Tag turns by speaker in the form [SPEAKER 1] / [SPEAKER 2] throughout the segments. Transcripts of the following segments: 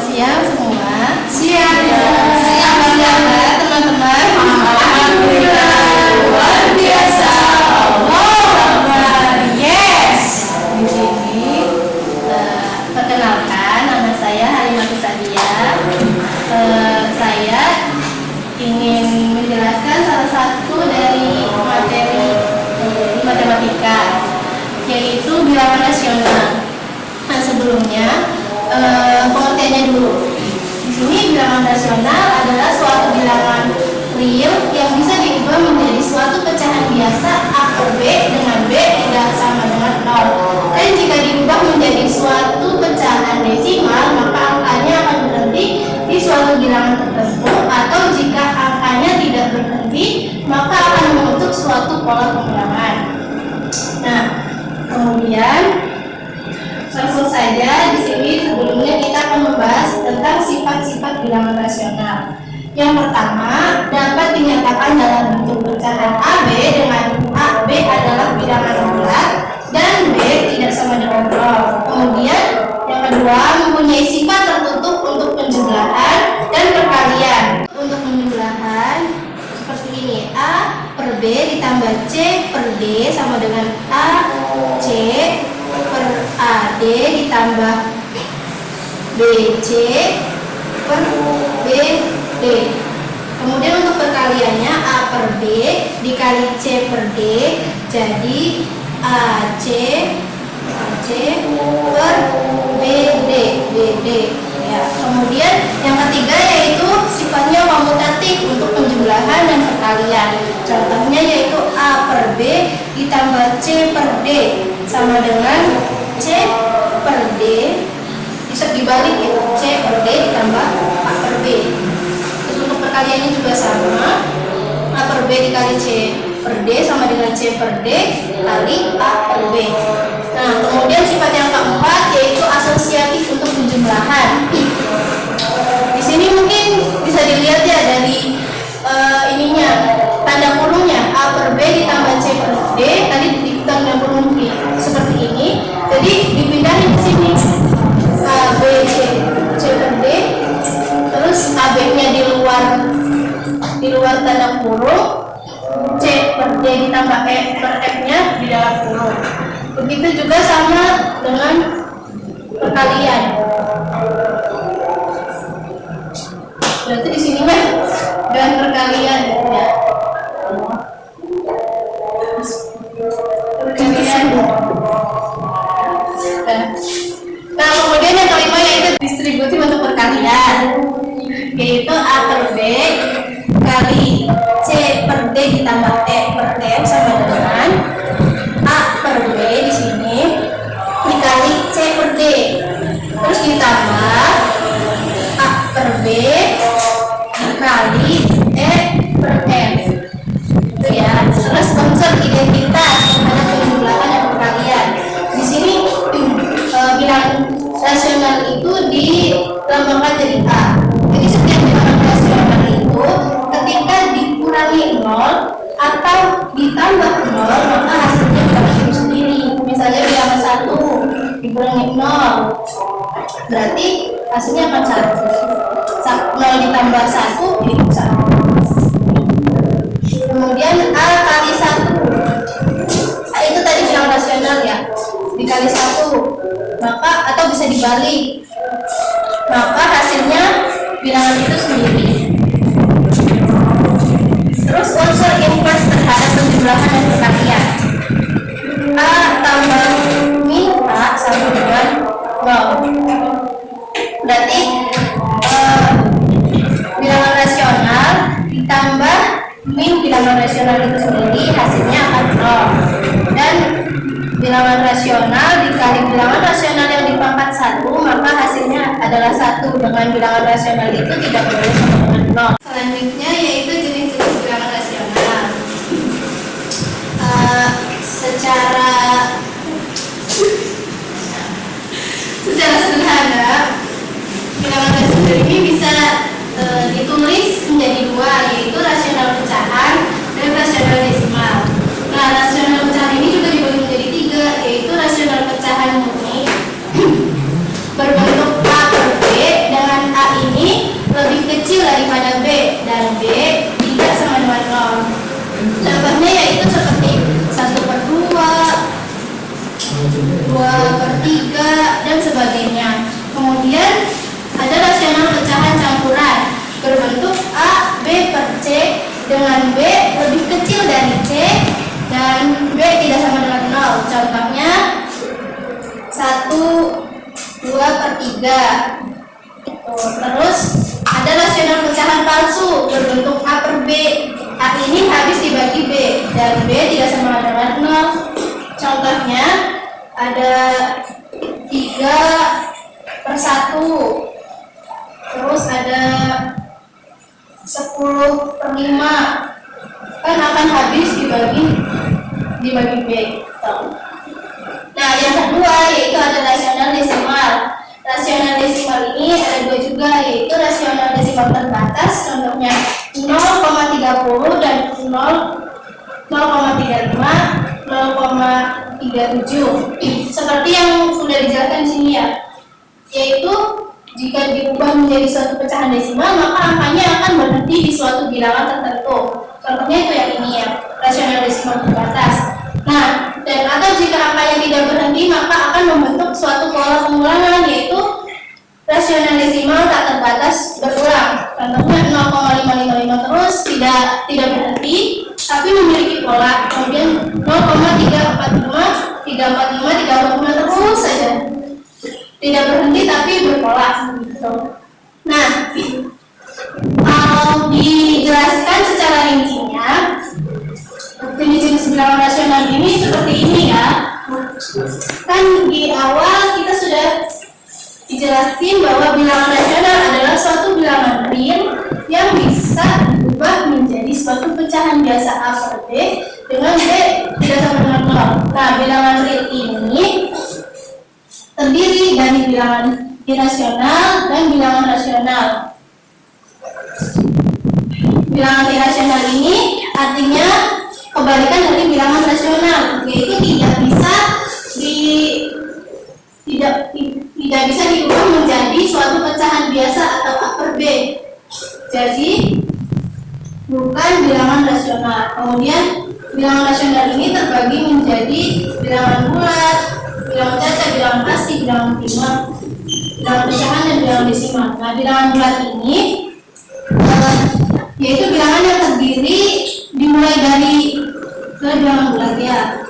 [SPEAKER 1] siang semua.
[SPEAKER 2] Siang.
[SPEAKER 1] Siang banget teman-teman.
[SPEAKER 2] Alhamdulillah luar biasa. Allah yes.
[SPEAKER 1] Di sini perkenalkan, nama saya Halimah Sadia. Saya ingin menjelaskan salah satu dari materi matematika, yaitu bilangan rasional. Nah, sebelumnya pengertiannya dulu. Di sini bilangan rasional adalah suatu bilangan real yang bisa diubah menjadi suatu pecahan biasa A per B dengan B tidak sama dengan 0. Dan jika diubah menjadi suatu pecahan desimal, maka angkanya akan berhenti di suatu bilangan tertentu, atau jika angkanya tidak berhenti, maka akan membentuk suatu pola pengulangan. Nah, kemudian langsung saja di sini sebelumnya kita akan membahas tentang sifat-sifat bilangan rasional. Yang pertama, dapat dinyatakan dalam bentuk pecahan AB dengan AB adalah bilangan bulat dan B tidak sama dengan 0. Kemudian yang kedua, mempunyai sifat tertutup untuk penjumlahan dan perkalian. Untuk penjumlahan seperti ini, A per B ditambah C per D sama dengan A C per AD ditambah BC per BD. Kemudian untuk perkaliannya, A per B dikali C per D jadi AC per BD. Ya. Kemudian yang ketiga yaitu sifatnya komutatif untuk penjumlahan dan perkalian. Contohnya yaitu A per B ditambah C per D sama dengan C per D, bisa dibalik ya, C per D ditambah A per B. Terus untuk perkaliannya juga sama, A per B dikali C per D sama dengan C per D kali A per B. Nah, kemudian sifat yang keempat yaitu asosiatif untuk penjumlahan. Di sini mungkin bisa dilihat ya dari ininya, tanda kurungnya, A per B ditambah C per D tadi di tanda kurung seperti ini, jadi dipindahin ke sini A B C per D, terus AB nya di luar tanda kurung, C per D ditambah E per F nya di dalam kurung. Begitu juga sama dengan perkalian. Berarti di sini mah dan perkalian ya. Perkalian. Nah, kemudian yang kelima yaitu distributif untuk perkalian, yaitu A per B kali C per D ditambah E per F sama dengan A per B di sini dikali C per D, terus ditambah A per B dikali E per F. Itu ya. Terus konsep identitas ada penjumlahan dan perkalian. Di sini bilangan rasional itu dilambangkan jadi A. Jadi setiap bilangan rasional itu ketika dikurangi 0 atau ditambah 0 maka hasilnya berakhir sendiri. Misalnya bilangan 1 dikurangi 0 berarti hasilnya akan 1. 0 ditambah 1 jadi 1. Kemudian A kali 1, itu tadi bilangan rasional ya, dikali 1 maka, atau bisa dibalik, maka hasilnya bilangan itu sendiri. Terus unsur invers terhadap penjumlahan dan perkalian, A tambah min A sama dengan 0. Berarti bilangan rasional ditambah min bilangan rasional itu sendiri hasilnya akan 0. Dan bilangan rasional dikali bilangan rasional yang dipangkat 1 maka hasilnya adalah 1. Dengan bilangan rasional itu tidak boleh sama dengan 0. Selanjutnya yaitu jenis-jenis bilangan rasional. Secara sederhana, bilangan rasional ini bisa ditulis menjadi dua, yaitu rasional pecahan dan rasional desimal. Nah, rasional pecahan ini juga dibagi menjadi tiga, yaitu rasional pecahan murni berbentuk A per B dengan Terus ada rasional pecahan palsu berbentuk A per B. A ini habis dibagi B dan B tidak sama dengan 0. Contohnya ada 3/1, terus ada 10/5, kan akan habis dibagi B. Nah, yang kedua yaitu ada rasional desimal. Rasional desimal ini ada dua juga, yaitu rasional desimal terbatas, contohnya 0,30 dan 0,35, 0,37. Seperti yang sudah dijelaskan di sini ya, yaitu jika diubah menjadi suatu pecahan desimal, maka angkanya akan berhenti di suatu bilangan tertentu. Contohnya itu yang ini ya, rasional desimal terbatas. Nah, dan atau jika angkanya tidak berhenti, maka akan membentuk suatu pola pengulangan, yaitu rasional desimal tak terbatas berulang. Contohnya 0,555 terus tidak berhenti, tapi memiliki pola. Kemudian 0,345, 345 terus saja. Tidak berhenti tapi berpola. Nah, kalau dijelaskan secara rincinya, jenis-jenis bilangan rasional ini seperti ini ya. Kan di awal kita sudah dijelasin bahwa bilangan rasional adalah suatu bilangan real yang bisa diubah menjadi suatu pecahan biasa A per B dengan B tidak sama dengan 0. Nah, bilangan real ini terdiri dari bilangan irasional dan bilangan rasional. Bilangan irasional ini artinya kebalikan dari bilangan rasional, yaitu tidak bisa diubah menjadi suatu pecahan biasa atau A per B. Jadi bukan bilangan rasional. Kemudian bilangan rasional ini terbagi menjadi bilangan bulat, bilangan cacat, bilangan pasti, bilangan prima, bilangan pecahan, dan bilangan desimal. Nah, bilangan bulat ini yaitu bilangan yang terdiri dimulai dari bilangan bulat ya.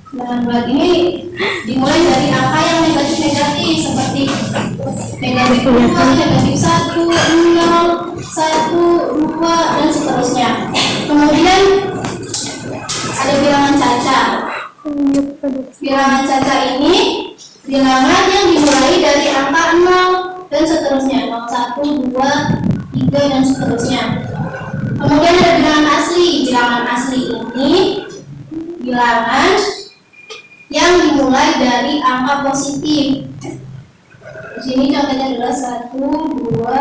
[SPEAKER 1] Bilangan bulat ini dimulai dari angka yang negatif seperti negatif 2, negatif 1, 0, 1, 2, dan seterusnya. Kemudian ada bilangan cacat. Bilangan cacat ini bilangan yang dimulai dari angka 0 dan seterusnya, 0, 1, 2, 3, dan seterusnya. Kemudian ada bilangan asli. Bilangan asli ini bilangan yang dimulai dari angka positif. Di sini contohnya adalah 1, 2,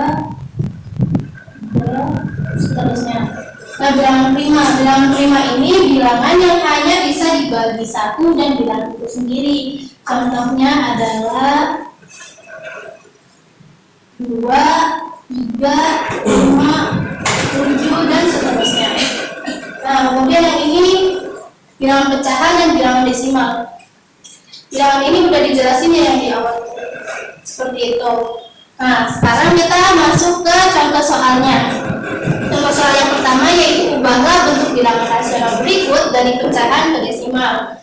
[SPEAKER 1] 3, seterusnya. Nah, bilangan prima. Bilangan prima ini bilangan yang hanya bisa dibagi 1 dan bilangan itu sendiri. Contohnya adalah 2, 3, 5, 7, dan seterusnya. Nah, kemudian yang ini bilangan pecahan dan bilangan desimal. Bilangan ini sudah dijelasin ya yang di awal. Seperti itu. Nah, sekarang kita masuk ke contoh soalnya. Contoh soal yang pertama yaitu ubahlah bentuk bilangan rasional berikut dari pecahan ke desimal.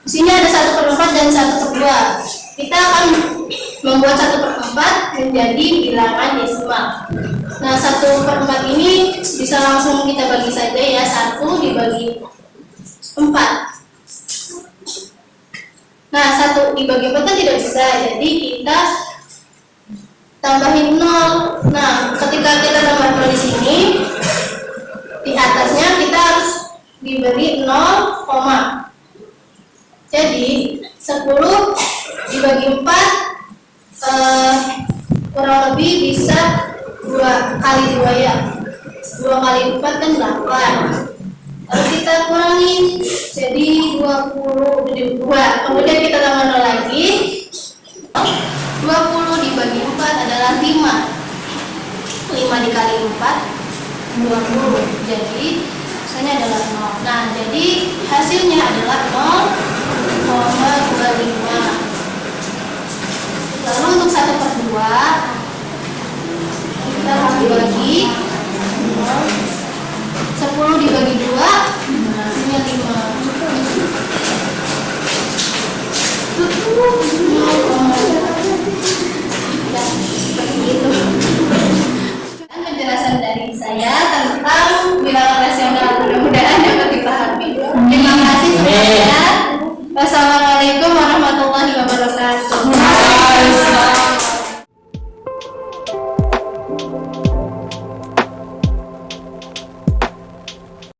[SPEAKER 1] Di sini ada 1/4 dan 1/2. Kita akan membuat 1/4 menjadi bilangan desimal. Nah, 1/4 ini bisa langsung kita bagi saja ya, 1 dibagi 4. Nah, 1 dibagi 4 kan tidak bisa, jadi kita tambahin 0. Nah, ketika kita tambah 0 di sini, di atasnya kita harus diberi 0, jadi 10 dibagi 4 kurang lebih bisa 2 kali 2 ya. 2 kali 4 kan 8. Lalu kita kurangin jadi 20 jadi 2. Kemudian kita tambah 0 lagi. 20 dibagi 4 adalah 5. 5 dikali 4 20. Jadi hasilnya adalah 0. Nah, jadi hasilnya adalah 0,25.